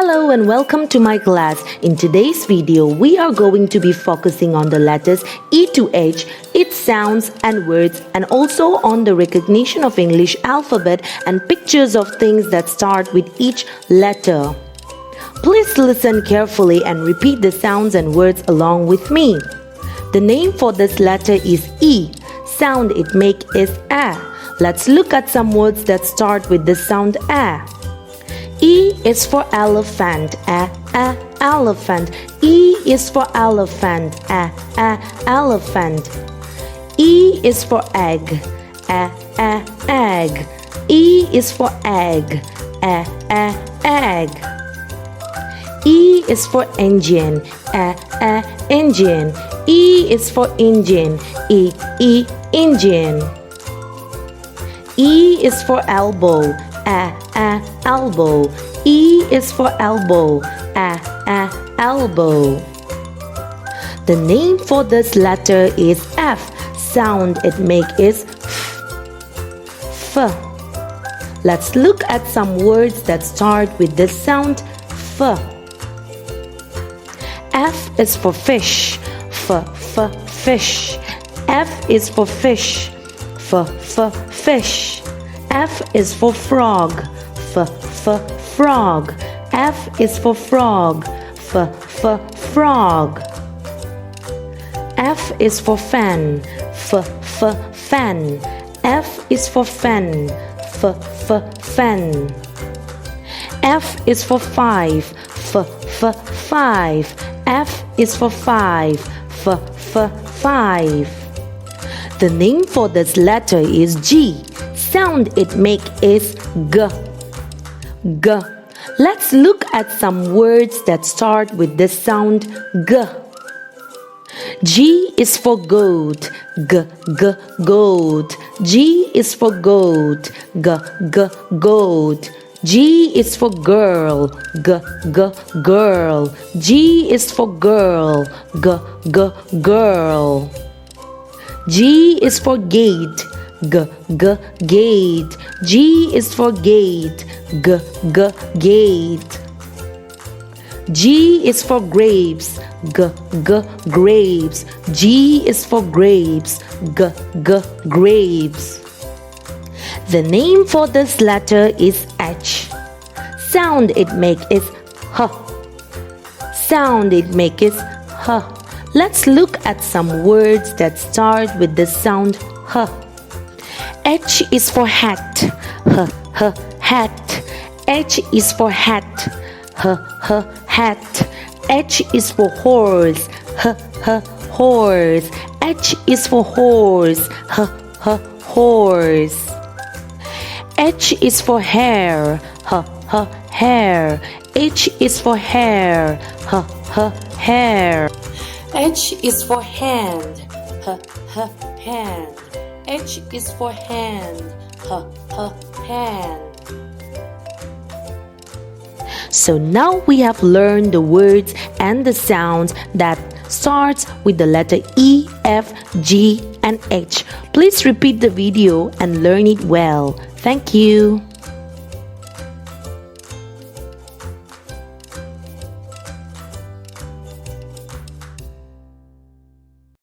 Hello and welcome to my class. In today's video, we are going to be focusing on the letters E to H, its sounds and words, and also on the recognition of English alphabet and pictures of things that start with each letter. Please listen carefully and repeat the sounds and words along with me. The name for this letter is E. Sound it make is A. Let's look at some words that start with the sound A. E is for elephant, elephant. E is for elephant, elephant. E is for egg, egg. E is for egg, egg. E is for engine, engine. E is for engine, engine. E is for elbow, elbow. E is for elbow, elbow. The name for this letter is F. Sound it make is F. Let's look at some words that start with the sound F. F is for fish, fish. F is for fish, fish. F is for frog, frog. F is for frog, frog. F is for fan, fan. F is for fan, fan. F is for five, five. F is for five, five. The name for this letter is G. Sound it make is G, G. Let's look at some words that start with the sound G. G is for goat, goat. G is for goat, goat. G is for girl, girl. G is for girl, girl. G is for gate, gate. G is for gate, gate. G is for grapes, grapes. G is for grapes, grapes. The name for this letter is H. Sound it make is H. Sound it make is H. Let's look at some words that start with the sound H. H is for hat, hat. H is for hat, hat. H is for horse, horse. H is for horse, horse. H is for hair, hair. H is for hair, hair. H is for hand, hand. H is for hand, hand. So now we have learned the words and the sounds that starts with the letter E, F, G, and H. Please repeat the video and learn it well. Thank you.